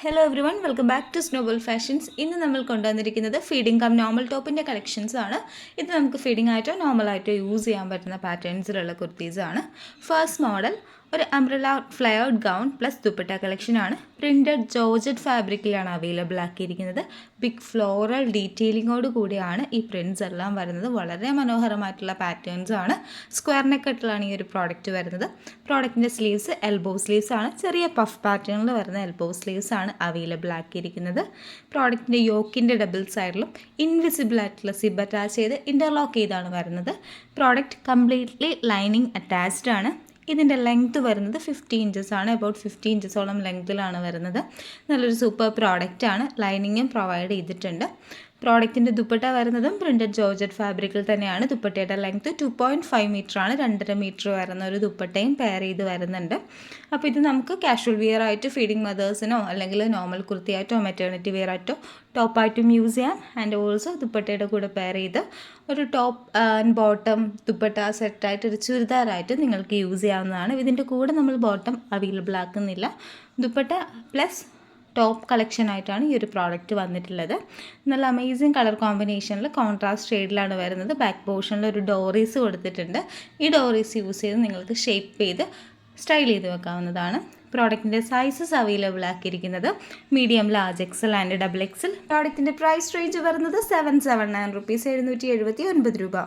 Hello everyone, welcome back to Snowball Fashions. ഇന്ന് നമ്മൾ കൊണ്ടുവന്നിരിക്കുന്നത് ഫീഡിംഗ് കം നോർമൽ ടോപ്പിൻ്റെ കളക്ഷൻസ് ആണ്. ഇത് നമുക്ക് ഫീഡിംഗ് ആയിട്ടോ നോർമലായിട്ടോ യൂസ് ചെയ്യാൻ പറ്റുന്ന പാറ്റേൺസിലുള്ള കുർത്തീസാണ്. ഫസ്റ്റ് മോഡൽ ഒരു umbrella flared gown plus dupatta കളക്ഷനാണ്. പ്രിൻറ്റഡ് ജോർജറ്റ് ഫാബ്രിക്കിലാണ് അവൈലബിൾ ആക്കിയിരിക്കുന്നത്. ബിഗ് ഫ്ലോറൽ ഡീറ്റെയിലിങ്ങോട് കൂടിയാണ് ഈ പ്രിൻറ്റ്സ് എല്ലാം വരുന്നത്. വളരെ മനോഹരമായിട്ടുള്ള പാറ്റേൺസ് ആണ്. സ്ക്വയർ നെക്കട്ടിലാണ് ഈ ഒരു പ്രോഡക്റ്റ് വരുന്നത്. പ്രോഡക്റ്റിൻ്റെ സ്ലീവ്സ് എൽബോ സ്ലീവ്സ് ആണ്. ചെറിയ പഫ് പാറ്റേണിൽ വരുന്ന എൽബോ സ്ലീവ്സ് ആണ് അവൈലബിൾ ആക്കിയിരിക്കുന്നത്. പ്രോഡക്റ്റിൻ്റെ യോക്കിൻ്റെ ഡബിൾ സൈഡിലും ഇൻവിസിബിൾ ആയിട്ടുള്ള സിബ് അറ്റാച്ച് ചെയ്ത് ഇൻ്റർലോക്ക് ചെയ്താണ് വരുന്നത്. പ്രോഡക്റ്റ് കംപ്ലീറ്റ്ലി ലൈനിങ് അറ്റാച്ച്ഡ് ആണ്. ഇതിൻ്റെ ലെങ്ത് വരുന്നത് 50 ഇഞ്ചസ് ആണ്. അബൌട്ട് 50 ഇഞ്ചസോളം ലെങ്ത്തിലാണ് വരുന്നത്. നല്ലൊരു സൂപ്പർ പ്രോഡക്റ്റാണ്. ലൈനിങ്ങും പ്രൊവൈഡ് ചെയ്തിട്ടുണ്ട്. പ്രോഡക്റ്റിൻ്റെ ദുപ്പട്ട വരുന്നതും പ്രിൻറ്റഡ് ജോർജറ്റ് ഫാബ്രിക്കിൽ തന്നെയാണ്. ദുപ്പട്ടയുടെ ലെങ്ത് 2.5 മീറ്റർ ആണ്. 2.5 മീറ്റർ വരുന്ന ഒരു ദുപ്പട്ടയും പെയർ ചെയ്ത് വരുന്നുണ്ട്. അപ്പോൾ ഇത് നമുക്ക് കാഷ്വൽ വിയർ ആയിട്ട് ഫീഡിങ് മദേഴ്സിനോ അല്ലെങ്കിൽ നോർമൽ കുർത്തിയായിട്ടോ മെറ്റേണിറ്റി വെയർ ആയിട്ടോ ടോപ്പായിട്ടും യൂസ് ചെയ്യാം. ആൻഡ് ഓൾസോ ദുപ്പട്ടയുടെ കൂടെ പെയർ ചെയ്ത് ഒരു ടോപ്പ് ആൻഡ് ബോട്ടം ദുപ്പട്ട സെറ്റായിട്ട് ഒരു ചുരിദാറായിട്ട് നിങ്ങൾക്ക് യൂസ് ചെയ്യാവുന്നതാണ്. ഇതിൻ്റെ കൂടെ നമ്മൾ ബോട്ടം അവൈലബിൾ ആക്കുന്നില്ല. ദുപ്പട്ട പ്ലസ് ടോപ്പ് കളക്ഷൻ ആയിട്ടാണ് ഈ ഒരു പ്രോഡക്റ്റ് വന്നിട്ടുള്ളത്. നല്ല അമേസിങ് കളർ കോമ്പിനേഷനിൽ കോൺട്രാസ്റ്റ് ഷെയ്ഡിലാണ് വരുന്നത്. ബാക്ക് പോർഷനിൽ ഒരു ഡോറീസ് കൊടുത്തിട്ടുണ്ട്. ഈ ഡോറീസ് യൂസ് ചെയ്ത് നിങ്ങൾക്ക് ഷേപ്പ് ചെയ്ത് സ്റ്റൈൽ ചെയ്ത് വെക്കാവുന്നതാണ്. പ്രോഡക്റ്റിൻ്റെ സൈസസ് അവൈലബിൾ ആക്കിയിരിക്കുന്നത് medium, large, XL and double XL. പ്രോഡക്റ്റിൻ്റെ പ്രൈസ് റേഞ്ച് വരുന്നത് 779 റുപ്പീസ്, 779 രൂപ.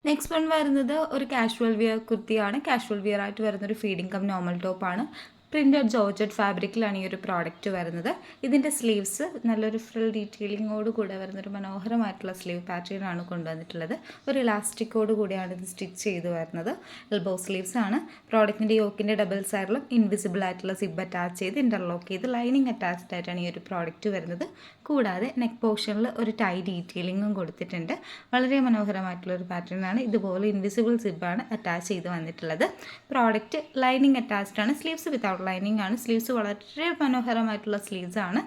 നെക്സ്റ്റ് വൺ വരുന്നത് ഒരു കാഷ്വൽ വിയർ കുർത്തിയാണ്. കാഷ്വൽ വിയർ ആയിട്ട് വരുന്നൊരു ഫീഡിംഗ് കം നോർമൽ ടോപ്പാണ്. പ്രിൻറ്റഡ് ജോർജറ്റ് ഫാബ്രിക്കിലാണ് ഈ ഒരു പ്രോഡക്റ്റ് വരുന്നത്. ഇതിൻ്റെ സ്ലീവ്സ് നല്ലൊരു ഫ്രിൽ ഡീറ്റെയിലിങ്ങോട് കൂടെ വരുന്നൊരു മനോഹരമായിട്ടുള്ള സ്ലീവ് പാറ്റേൺ ആണ് കൊണ്ടുവന്നിട്ടുള്ളത്. ഒരു ഇലാസ്റ്റിക്കോട് കൂടിയാണ് ഇത് സ്റ്റിച്ച് ചെയ്ത് വരുന്നത്. എൽബോ സ്ലീവ്സ് ആണ്. പ്രോഡക്റ്റിൻ്റെ യോക്കിൻ്റെ ഡബിൾ സൈഡിലും ഇൻവിസിബിൾ ആയിട്ടുള്ള സിബ് അറ്റാച്ച് ചെയ്ത് ഇൻ്റർലോക്ക് ചെയ്ത് ലൈനിങ് അറ്റാച്ച്ഡ് ആയിട്ടാണ് ഈ ഒരു പ്രോഡക്റ്റ് വരുന്നത്. കൂടാതെ നെക്ക് പോർഷനിൽ ഒരു ടൈ ഡീറ്റെയിലിങ്ങും കൊടുത്തിട്ടുണ്ട്. വളരെ മനോഹരമായിട്ടുള്ള ഒരു പാറ്റേൺ ആണ്. ഇതുപോലെ ഇൻവിസിബിൾ സിബാണ് അറ്റാച്ച് ചെയ്ത് വന്നിട്ടുള്ളത്. പ്രോഡക്റ്റ് ലൈനിങ് അറ്റാച്ച്ഡ് ആണ്. സ്ലീവ്സ് വിത്തൗട്ട് ലൈനിങ് ആണ്. സ്ലീവ്സ് വളരെ മനോഹരമായിട്ടുള്ള സ്ലീവ്സ് ആണ്.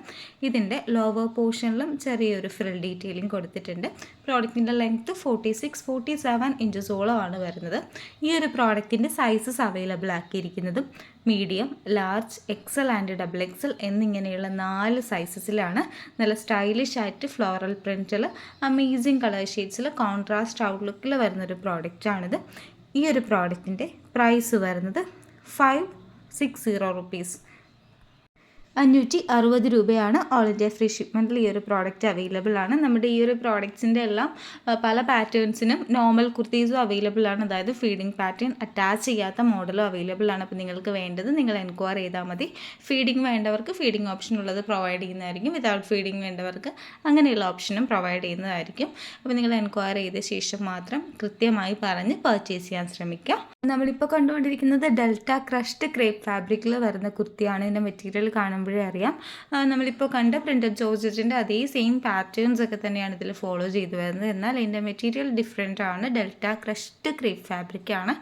ഇതിൻ്റെ ലോവർ പോർഷനിലും ചെറിയൊരു ഫ്രിൽ ഡീറ്റെയിലിംഗ് കൊടുത്തിട്ടുണ്ട്. പ്രോഡക്റ്റിൻ്റെ ലെങ്ത്ത് 46-47 ഇഞ്ചസോളമാണ് വരുന്നത്. ഈ ഒരു പ്രോഡക്റ്റിൻ്റെ സൈസസ് അവൈലബിൾ ആക്കിയിരിക്കുന്നതും medium, large, XL and double XL എന്നിങ്ങനെയുള്ള 4 സൈസസിലാണ്. നല്ല സ്റ്റൈലിഷ് ആയിട്ട് ഫ്ലോറൽ പ്രിൻറ്റിൽ അമേസിങ് കളർ ഷെയ്ഡ്സിൽ കോൺട്രാസ്റ്റ് ഔട്ട്ലുക്കിൽ വരുന്നൊരു പ്രോഡക്റ്റാണിത്. ഈ ഒരു പ്രോഡക്റ്റിൻ്റെ പ്രൈസ് വരുന്നത് 560 റുപ്പീസ്, 560 രൂപയാണ്. ഓൾ ഇന്ത്യ ഫ്രീ ഷിപ്മെൻറ്റിൽ ഈ ഒരു പ്രോഡക്റ്റ് അവൈലബിൾ ആണ്. നമ്മുടെ ഈ ഒരു പ്രോഡക്റ്റ്സിൻ്റെ എല്ലാം പല പാറ്റേൺസിനും നോർമൽ കുർത്തീസും അവൈലബിൾ ആണ്. അതായത് ഫീഡിംഗ് പാറ്റേൺ അറ്റാച്ച് ചെയ്യാത്ത മോഡലും അവൈലബിൾ ആണ്. അപ്പോൾ നിങ്ങൾക്ക് വേണ്ടത് നിങ്ങൾ എൻക്വയറി ചെയ്താൽ മതി. ഫീഡിംഗ് വേണ്ടവർക്ക് ഫീഡിംഗ് ഓപ്ഷൻ ഉള്ളത് പ്രൊവൈഡ് ചെയ്യുന്നതായിരിക്കും. വിതൗട്ട് ഫീഡിംഗ് വേണ്ടവർക്ക് അങ്ങനെയുള്ള ഓപ്ഷനും പ്രൊവൈഡ് ചെയ്യുന്നതായിരിക്കും. അപ്പോൾ നിങ്ങൾ എൻക്വയറി ചെയ്ത ശേഷം മാത്രം കൃത്യമായി പറഞ്ഞ് പർച്ചേസ് ചെയ്യാൻ ശ്രമിക്കുക. നമ്മളിപ്പോൾ കണ്ടുകൊണ്ടിരിക്കുന്നത് ഡെൽറ്റ ക്രഷ്ഡ് ക്രേപ്പ് ഫാബ്രിക്കിൽ വരുന്ന കുർത്തിയാണ്. ഇതിൻ്റെ മെറ്റീരിയൽ കാണുമ്പോഴേ അറിയാം. നമ്മളിപ്പോൾ കണ്ട പ്രിൻറ്റഡ് ജോർജറ്റിൻ്റെ അതേ സെയിം പാറ്റേൺസ് ഒക്കെ തന്നെയാണ് ഇതിൽ ഫോളോ ചെയ്ത് വരുന്നത്. എന്നാൽ ഇതിൻ്റെ മെറ്റീരിയൽ ഡിഫറെൻ്റ് ആണ്. ഡെൽറ്റ ക്രഷ്ഡ് ക്രേപ്പ് ഫാബ്രിക്കാണ്.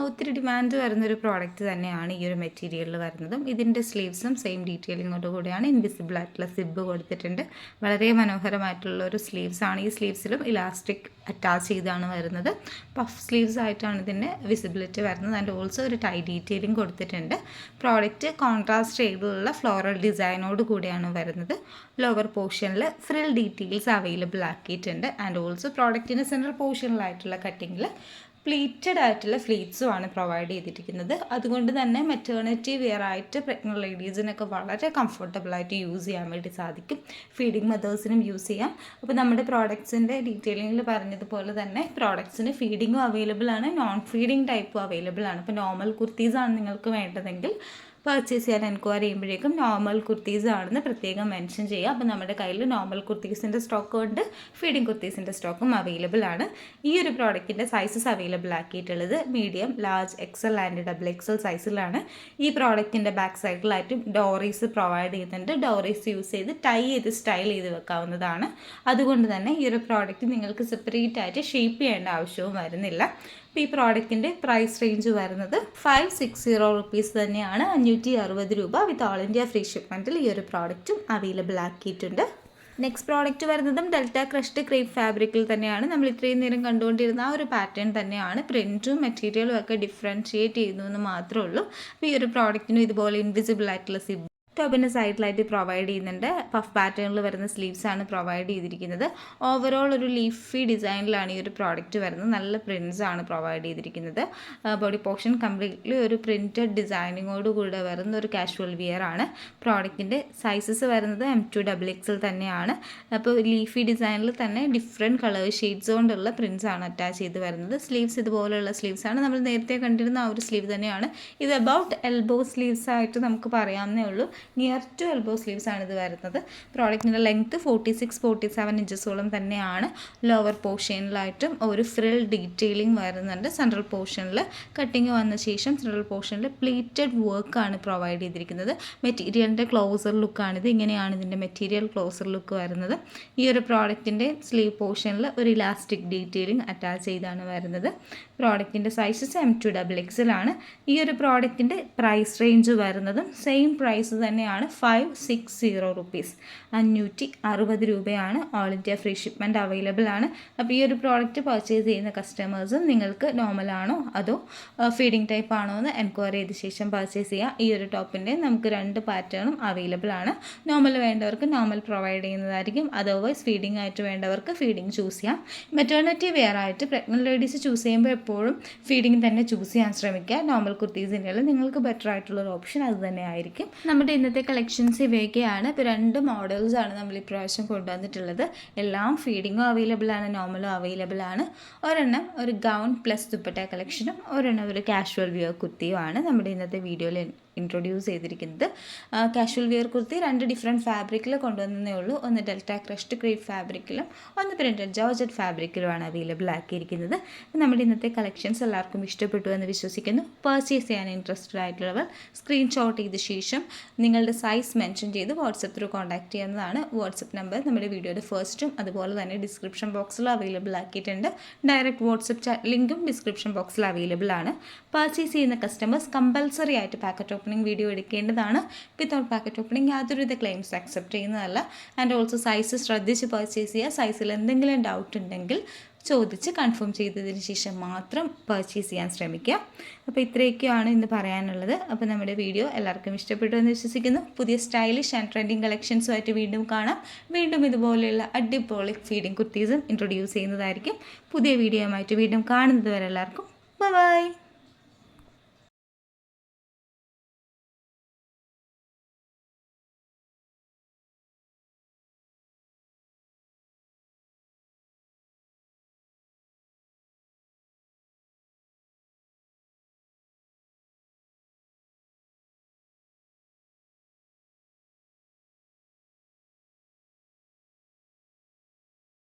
ഒത്തിരി ഡിമാൻഡ് വരുന്നൊരു പ്രോഡക്റ്റ് തന്നെയാണ് ഈ ഒരു മെറ്റീരിയലിൽ വരുന്നതും. ഇതിൻ്റെ സ്ലീവ്സും സെയിം ഡീറ്റെയിലിങ്ങോട് കൂടിയാണ്. ഇൻവിസിബിൾ ആയിട്ടുള്ള സിബ് കൊടുത്തിട്ടുണ്ട്. വളരെ മനോഹരമായിട്ടുള്ള ഒരു സ്ലീവ്സ് ആണ്. ഈ സ്ലീവ്സിലും ഇലാസ്റ്റിക് അറ്റാച്ച് ചെയ്താണ് വരുന്നത്. പഫ് സ്ലീവ്സ് ആയിട്ടാണ് ഇതിൻ്റെ വിസിബിലിറ്റി വരുന്നത്. ആൻഡ് ഓൾസോ ഒരു ടൈ ഡീറ്റെയിലിംഗ് കൊടുത്തിട്ടുണ്ട്. പ്രോഡക്റ്റ് കോൺട്രാസ്റ്റ് ഷെയ്ഡിലുള്ള ഫ്ലോറൽ ഡിസൈനോട് കൂടിയാണ് വരുന്നത്. ലോവർ പോർഷനിൽ ഫ്രിൽ ഡീറ്റെയിൽസ് അവൈലബിൾ ആക്കിയിട്ടുണ്ട്. ആൻഡ് ഓൾസോ പ്രോഡക്റ്റിൻ്റെ സെൻട്രൽ പോർഷനിലായിട്ടുള്ള കട്ടിങ്ങിൽ പ്ലീറ്റഡ് ആയിട്ടുള്ള ഫ്ലീറ്റ്സും ആണ് പ്രൊവൈഡ് ചെയ്തിരിക്കുന്നത്. അതുകൊണ്ട് തന്നെ മെറ്റേണിറ്റി വെയർ ആയിട്ട് പ്രഗ്നന്റ് ലേഡീസിനൊക്കെ വളരെ കംഫർട്ടബിളായിട്ട് യൂസ് ചെയ്യാൻ വേണ്ടി സാധിക്കും. ഫീഡിങ് മദേഴ്സിനും യൂസ് ചെയ്യാം. അപ്പോൾ നമ്മുടെ പ്രോഡക്ട്സിൻ്റെ ഡീറ്റെയിലിങ്ങിൽ പറഞ്ഞതുപോലെ തന്നെ പ്രോഡക്ട്സിന് ഫീഡിങ്ങും അവൈലബിൾ ആണ്, നോൺ ഫീഡിങ് ടൈപ്പും അവൈലബിൾ ആണ്. അപ്പോൾ നോർമൽ കുർത്തീസാണ് നിങ്ങൾക്ക് വേണ്ടതെങ്കിൽ പർച്ചേസ് ചെയ്യാൻ എൻക്വയറി ചെയ്യുമ്പോഴേക്കും നോർമൽ കുർത്തീസ് ആണെന്ന് പ്രത്യേകം മെൻഷൻ ചെയ്യുക. അപ്പോൾ നമ്മുടെ കയ്യിൽ നോർമൽ കുർത്തീസിൻ്റെ സ്റ്റോക്കും ഉണ്ട്, ഫീഡിങ് കുർത്തീസിൻ്റെ സ്റ്റോക്കും അവൈലബിൾ ആണ്. ഈ ഒരു പ്രോഡക്റ്റിൻ്റെ സൈസസ് അവൈലബിൾ ആക്കിയിട്ടുള്ളത് medium, large, XL and double XL സൈസിലാണ്. ഈ പ്രോഡക്റ്റിൻ്റെ ബാക്ക് സൈഡിലായിട്ടും ഡോറീസ് പ്രൊവൈഡ് ചെയ്യുന്നുണ്ട്. ഡോറീസ് യൂസ് ചെയ്ത് ടൈ ചെയ്ത് സ്റ്റൈൽ ചെയ്ത് വെക്കാവുന്നതാണ്. അതുകൊണ്ട് തന്നെ ഈ ഒരു പ്രോഡക്റ്റ് നിങ്ങൾക്ക് സെപ്പറേറ്റ് ആയിട്ട് ഷേപ്പ് ചെയ്യേണ്ട ആവശ്യവും വരുന്നില്ല. അപ്പോൾ ഈ പ്രോഡക്റ്റിൻ്റെ പ്രൈസ് റേഞ്ച് വരുന്നത് 560 റുപ്പീസ് തന്നെയാണ്, 560 രൂപ. വിത്ത് ഓൾ ഇന്ത്യ ഫ്രീ ഷിപ്മെൻറ്റിൽ ഈ ഒരു പ്രോഡക്റ്റും അവൈലബിൾ ആക്കിയിട്ടുണ്ട്. നെക്സ്റ്റ് പ്രോഡക്റ്റ് വരുന്നതും ഡെൽറ്റ ക്രഷ്ഡ് ക്രേപ്പ് ഫാബ്രിക്കിൽ തന്നെയാണ്. നമ്മൾ ഇത്രയും നേരം കണ്ടുകൊണ്ടിരുന്ന ആ ഒരു പാറ്റേൺ തന്നെയാണ്. പ്രിൻറ്റും മെറ്റീരിയലും ഒക്കെ ഡിഫറൻഷിയേറ്റ് ചെയ്യുന്നു എന്ന് മാത്രമേ ഉള്ളൂ. അപ്പോൾ ഈ ഒരു പ്രോഡക്റ്റിനും ഇതുപോലെ ഇൻവിസിബിൾ ആയിട്ടുള്ള സിബ് ടോപ്പിൻ്റെ സൈഡിലായിട്ട് പ്രൊവൈഡ് ചെയ്യുന്നുണ്ട്. പഫ് പാറ്റേണിൽ വരുന്ന സ്ലീവ്സാണ് പ്രൊവൈഡ് ചെയ്തിരിക്കുന്നത്. ഓവറോൾ ഒരു ലീഫി ഡിസൈനിലാണ് ഈ ഒരു പ്രോഡക്റ്റ് വരുന്നത്. നല്ല പ്രിൻസ് ആണ് പ്രൊവൈഡ് ചെയ്തിരിക്കുന്നത്. ബോഡി പോർഷൻ കംപ്ലീറ്റ്ലി ഒരു പ്രിൻറ്റഡ് ഡിസൈനിങ്ങോട് കൂടെ വരുന്ന ഒരു കാഷ്വൽ വിയർ ആണ്. പ്രോഡക്റ്റിൻ്റെ സൈസസ് വരുന്നത് M2XXL തന്നെയാണ്. അപ്പോൾ ലീഫി ഡിസൈനിൽ തന്നെ ഡിഫറെൻറ്റ് കളർ ഷെയ്ഡ്സ് കൊണ്ടുള്ള പ്രിൻസ് ആണ് അറ്റാച്ച് ചെയ്ത് വരുന്നത്. സ്ലീവ്സ് ഇതുപോലെയുള്ള സ്ലീവ്സാണ്. നമ്മൾ നേരത്തെ കണ്ടിരുന്ന ആ ഒരു സ്ലീവ് തന്നെയാണ്. ഇത് അബൌട്ട് എൽബോ സ്ലീവ്സ് ആയിട്ട് നമുക്ക് പറയാവുന്നേ ഉള്ളൂ. നിയർ ടു എൽബോ സ്ലീവ്സ് ആണ് ഇത് വരുന്നത്. പ്രോഡക്റ്റിൻ്റെ ലെങ്ത്ത് 46-47 ഇഞ്ചസോളം തന്നെയാണ്. ലോവർ പോർഷനിലായിട്ടും ഒരു ഫ്രിൽ ഡീറ്റെയിലിംഗ് വരുന്നുണ്ട്. സെൻട്രൽ പോർഷനിൽ കട്ടിങ് വന്ന ശേഷം സെൻട്രൽ പോർഷനിൽ പ്ലീറ്റഡ് വർക്കാണ് പ്രൊവൈഡ് ചെയ്തിരിക്കുന്നത്. മെറ്റീരിയലിൻ്റെ ക്ലോസർ ലുക്കാണിത്. ഇങ്ങനെയാണ് ഇതിൻ്റെ മെറ്റീരിയൽ ക്ലോസർ ലുക്ക് വരുന്നത്. ഈ ഒരു പ്രോഡക്റ്റിൻ്റെ സ്ലീവ് പോർഷനിൽ ഒരു ഇലാസ്റ്റിക് ഡീറ്റെയിലിംഗ് അറ്റാച്ച് ചെയ്താണ് വരുന്നത്. പ്രോഡക്റ്റിൻ്റെ സൈസസ് M2XXL ആണ്. ഈ ഒരു പ്രോഡക്റ്റിൻ്റെ പ്രൈസ് റേഞ്ച് വരുന്നതും സെയിം പ്രൈസ് തന്നെയാണ്. 560 റുപ്പീസ്, 560 രൂപയാണ്. All India free shipment available ആണ്. അപ്പോൾ ഈ ഒരു പ്രോഡക്റ്റ് പർച്ചേസ് ചെയ്യുന്ന കസ്റ്റമേഴ്സും നിങ്ങൾക്ക് നോർമൽ ആണോ അതോ ഫീഡിങ് ടൈപ്പ് ആണോ എന്ന് എൻക്വയറി ചെയ്ത ശേഷം പർച്ചേസ് ചെയ്യുക. ഈ ഒരു ടോപ്പിൻ്റെ നമുക്ക് 2 പാറ്റേണും അവൈലബിൾ ആണ്. നോർമൽ വേണ്ടവർക്ക് നോർമൽ പ്രൊവൈഡ് ചെയ്യുന്നതായിരിക്കും. അതർവൈസ് ഫീഡിംഗ് ആയിട്ട് വേണ്ടവർക്ക് ഫീഡിംഗ് ചൂസ് ചെയ്യാം. മെറ്റേണിറ്റി വെയർ ആയിട്ട് പ്രഗ്നൻറ്റ് ലേഡീസ് ചൂസ് ചെയ്യുമ്പോൾ എപ്പോഴും ഫീഡിംഗ് തന്നെ ചൂസ് ചെയ്യാൻ ശ്രമിക്കുക. നോർമൽ കുർത്തീസിൻ്റെ നിങ്ങൾക്ക് ബെറ്റർ ആയിട്ടുള്ളൊരു ഓപ്ഷൻ അത് തന്നെ ആയിരിക്കും. നമ്മുടെ ഇന്നത്തെ കളക്ഷൻസ് ഇവയൊക്കെയാണ്. ഇപ്പോൾ 2 മോഡൽസാണ് നമ്മൾ ഇപ്രാവശ്യം കൊണ്ടുവന്നിട്ടുള്ളത്. എല്ലാം ഫീഡിങ്ങും അവൈലബിൾ ആണ്, നോർമലും അവൈലബിൾ ആണ്. ഒരെണ്ണം ഒരു ഗൗൺ പ്ലസ് ദുപ്പട്ട കളക്ഷനും ഒരെണ്ണം ഒരു കാഷ്വൽ വിയർ കുർത്തിയുമാണ് നമ്മുടെ ഇന്നത്തെ വീഡിയോയിൽ ഇൻട്രൊഡ്യൂസ് ചെയ്തിരിക്കുന്നത്. കാഷ്വൽ വിയർ കുർത്തി 2 ഡിഫറെൻറ്റ് ഫാബ്രിക്കിൽ കൊണ്ടുവന്നേ ഉള്ളൂ. ഒന്ന് ഡെൽറ്റ ക്രഷ്ഡ് ക്രീപ്പ് ഫാബ്രിക്കിലും ഒന്ന് പ്രിൻറ്റഡ് ജോർജറ്റ് ഫാബ്രിക്കിലുമാണ് അവൈലബിൾ ആക്കിയിരിക്കുന്നത്. നമ്മുടെ ഇന്നത്തെ കളക്ഷൻസ് എല്ലാവർക്കും ഇഷ്ടപ്പെട്ടു എന്ന് വിശ്വസിക്കുന്നു. പർച്ചേസ് ചെയ്യാൻ ഇൻട്രസ്റ്റഡ് ആയിട്ടുള്ളവർ സ്ക്രീൻഷോട്ട് ചെയ്ത ശേഷം നിങ്ങളുടെ സൈസ് മെൻഷൻ ചെയ്ത് വാട്സപ്പ് ത്രൂ കോൺടാക്ട് ചെയ്യുന്നതാണ്. വാട്സപ്പ് നമ്പർ നമ്മുടെ വീഡിയോയുടെ ഫസ്റ്റും അതുപോലെ തന്നെ ഡിസ്ക്രിപ്ഷൻ ബോക്സിൽ അവൈലബിൾ ആക്കിയിട്ടുണ്ട്. ഡയറക്റ്റ് വാട്സപ്പ് ലിങ്കും ഡിസ്ക്രിപ്ഷൻ ബോക്സിൽ അവൈലബിൾ ആണ്. പർച്ചേസ് ചെയ്യുന്ന കസ്റ്റമേഴ്സ് കമ്പൽസറി ആയിട്ട് പാക്കറ്റ് ഓപ്പണിംഗ് വീഡിയോ എടുക്കേണ്ടതാണ്. വിത്തൗട്ട് പാക്കറ്റ് ഓപ്പണിംഗ് യാതൊരുവിധ ക്ലെയിംസ് അക്സെപ്റ്റ് ചെയ്യുന്നതല്ല. ആൻഡ് ഓൾസോ സൈസ് ശ്രദ്ധിച്ച് പർച്ചേസ് ചെയ്യുക. സൈസിൽ എന്തെങ്കിലും ഡൗട്ട് ഉണ്ടെങ്കിൽ ചോദിച്ച് കൺഫേം ചെയ്തതിന് ശേഷം മാത്രം പർച്ചേസ് ചെയ്യാൻ ശ്രമിക്കുക. അപ്പോൾ ഇത്രയൊക്കെയാണ് ഇന്ന് പറയാനുള്ളത്. അപ്പോൾ നമ്മുടെ വീഡിയോ എല്ലാവർക്കും ഇഷ്ടപ്പെട്ടു എന്ന് വിശ്വസിക്കുന്നു. പുതിയ സ്റ്റൈലിഷ് ആൻഡ് ട്രെൻഡിങ് കളക്ഷൻസുമായിട്ട് വീണ്ടും കാണാം. വീണ്ടും ഇതുപോലെയുള്ള അടിപൊളി ഫീഡിങ് കുർത്തീസും ഇൻട്രൊഡ്യൂസ് ചെയ്യുന്നതായിരിക്കും. പുതിയ വീഡിയോയുമായിട്ട് വീണ്ടും കാണുന്നത് വരെ എല്ലാവർക്കും ബൈ.